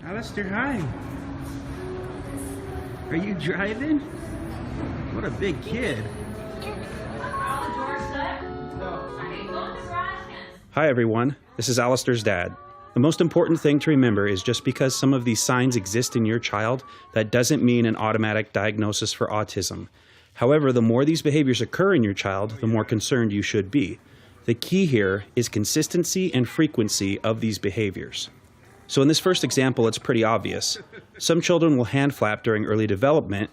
Alistair, hi. Are you driving? What a big kid. Hi everyone, this is Alistair's dad. The most important thing to remember is just because some of these signs exist in your child, that doesn't mean an automatic diagnosis for autism. However, the more these behaviors occur in your child, the more concerned you should be. The key here is consistency and frequency of these behaviors. So in this first example, it's pretty obvious. Some children will hand flap during early development,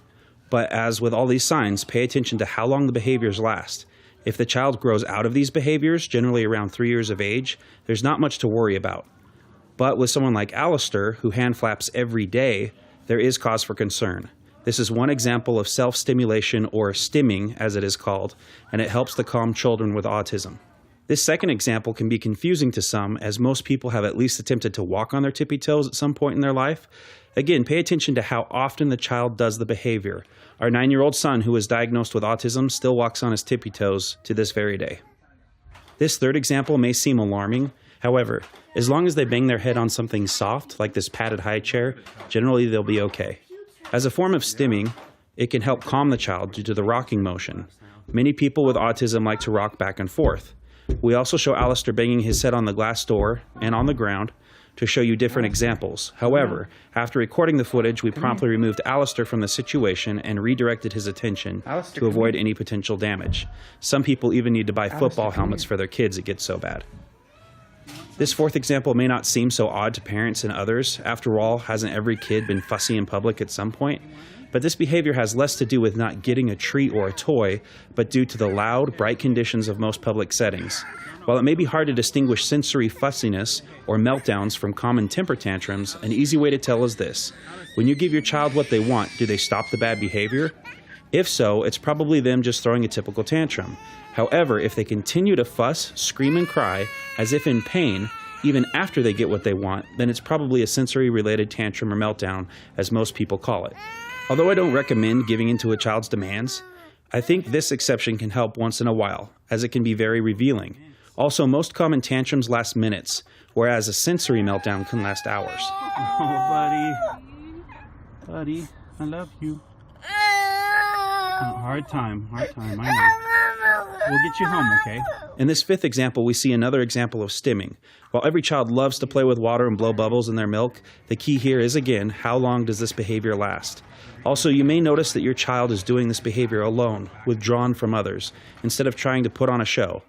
but as with all these signs, pay attention to how long the behaviors last. If the child grows out of these behaviors, generally around 3 years of age, there's not much to worry about. But with someone like Alistair, who hand flaps every day, there is cause for concern. This is one example of self-stimulation, or stimming as it is called, and it helps to calm children with autism. This second example can be confusing to some, as most people have at least attempted to walk on their tippy toes at some point in their life. Again, pay attention to how often the child does the behavior. Our 9-year-old son, who was diagnosed with autism, still walks on his tippy toes to this very day. This third example may seem alarming. However, as long as they bang their head on something soft, like this padded high chair, generally they'll be okay. As a form of stimming, it can help calm the child due to the rocking motion. Many people with autism like to rock back and forth. We also show Alistair banging his head on the glass door and on the ground to show you different examples. However, after recording the footage, we promptly removed Alistair from the situation and redirected his attention to avoid any potential damage. Some people even need to buy football helmets for their kids, it gets so bad. This fourth example may not seem so odd to parents and others. After all, hasn't every kid been fussy in public at some point? But this behavior has less to do with not getting a treat or a toy, but due to the loud, bright conditions of most public settings. While it may be hard to distinguish sensory fussiness or meltdowns from common temper tantrums, an easy way to tell is this. When you give your child what they want, do they stop the bad behavior? If so, it's probably them just throwing a typical tantrum. However, if they continue to fuss, scream, and cry, as if in pain, even after they get what they want, then it's probably a sensory-related tantrum or meltdown, as most people call it. Although I don't recommend giving in to a child's demands, I think this exception can help once in a while, as it can be very revealing. Also, most common tantrums last minutes, whereas a sensory meltdown can last hours. Oh, buddy. Buddy, I love you. Hard time, I know. We'll get you home, okay? In this fifth example, we see another example of stimming. While every child loves to play with water and blow bubbles in their milk, the key here is, again, how long does this behavior last? Also, you may notice that your child is doing this behavior alone, withdrawn from others, instead of trying to put on a show.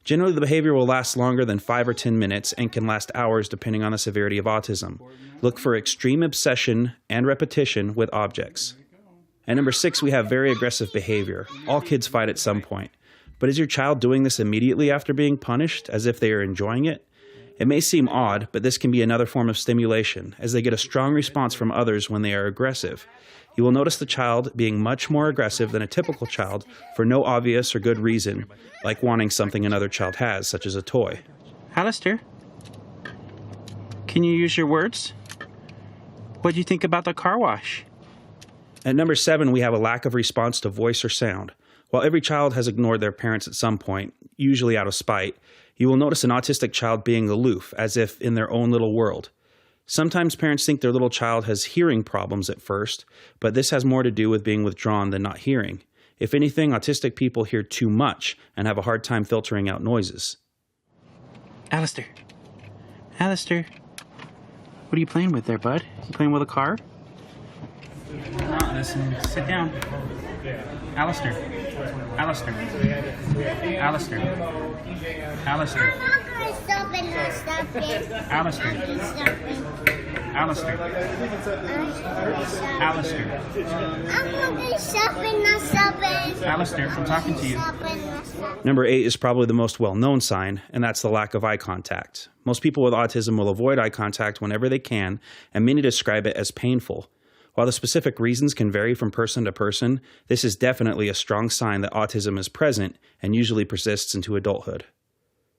Generally, the behavior will last longer than 5 or 10 minutes and can last hours depending on the severity of autism. Look for extreme obsession and repetition with objects. At number 6, we have very aggressive behavior. All kids fight at some point. But is your child doing this immediately after being punished, as if they are enjoying it? It may seem odd, but this can be another form of stimulation, as they get a strong response from others when they are aggressive. You will notice the child being much more aggressive than a typical child for no obvious or good reason, like wanting something another child has, such as a toy. Alistair, can you use your words? What do you think about the car wash? At number 7, we have a lack of response to voice or sound. While every child has ignored their parents at some point, usually out of spite, you will notice an autistic child being aloof, as if in their own little world. Sometimes parents think their little child has hearing problems at first, but this has more to do with being withdrawn than not hearing. If anything, autistic people hear too much and have a hard time filtering out noises. Alistair, what are you playing with there, bud? You playing with a car? Listen, sit down. Alistair. Alistair. Alistair. Alistair. Alistair. Alistair. Alistair, I'm talking to you. Number 8 is probably the most well-known sign, and that's the lack of eye contact. Most people with autism will avoid eye contact whenever they can, and many describe it as painful. While the specific reasons can vary from person to person, this is definitely a strong sign that autism is present and usually persists into adulthood.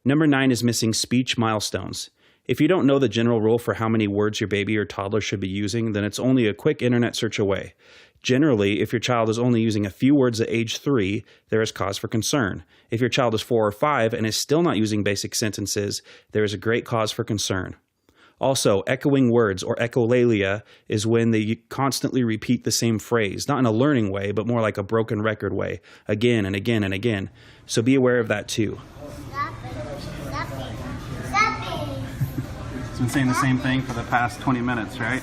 Number 9 is missing speech milestones. If you don't know the general rule for how many words your baby or toddler should be using, then it's only a quick internet search away. Generally, if your child is only using a few words at age 3, there is cause for concern. If your child is 4 or 5 and is still not using basic sentences, there is a great cause for concern. Also, echoing words, or echolalia, is when they constantly repeat the same phrase, not in a learning way, but more like a broken record way, again and again and again. So be aware of that too. It's been saying the same thing for the past 20 minutes, right?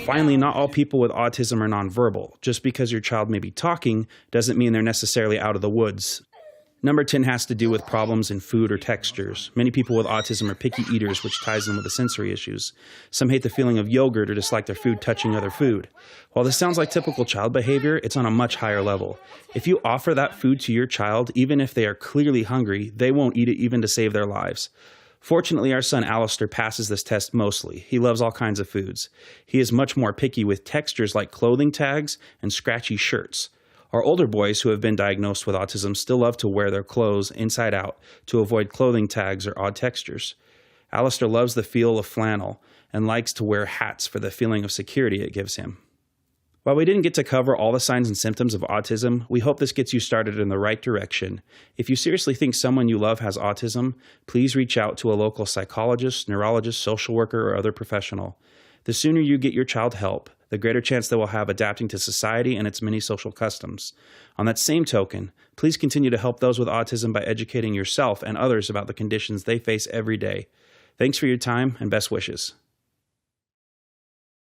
Finally, not all people with autism are nonverbal. Just because your child may be talking doesn't mean they're necessarily out of the woods. Number 10 has to do with problems in food or textures. Many people with autism are picky eaters, which ties in with the sensory issues. Some hate the feeling of yogurt or dislike their food touching other food. While this sounds like typical child behavior, it's on a much higher level. If you offer that food to your child, even if they are clearly hungry, they won't eat it even to save their lives. Fortunately, our son Alistair passes this test mostly. He loves all kinds of foods. He is much more picky with textures like clothing tags and scratchy shirts. Our older boys who have been diagnosed with autism still love to wear their clothes inside out to avoid clothing tags or odd textures. Alistair loves the feel of flannel and likes to wear hats for the feeling of security it gives him. While we didn't get to cover all the signs and symptoms of autism, we hope this gets you started in the right direction. If you seriously think someone you love has autism, please reach out to a local psychologist, neurologist, social worker, or other professional. The sooner you get your child help, the greater chance they will have adapting to society and its many social customs. On that same token, please continue to help those with autism by educating yourself and others about the conditions they face every day. Thanks for your time and best wishes.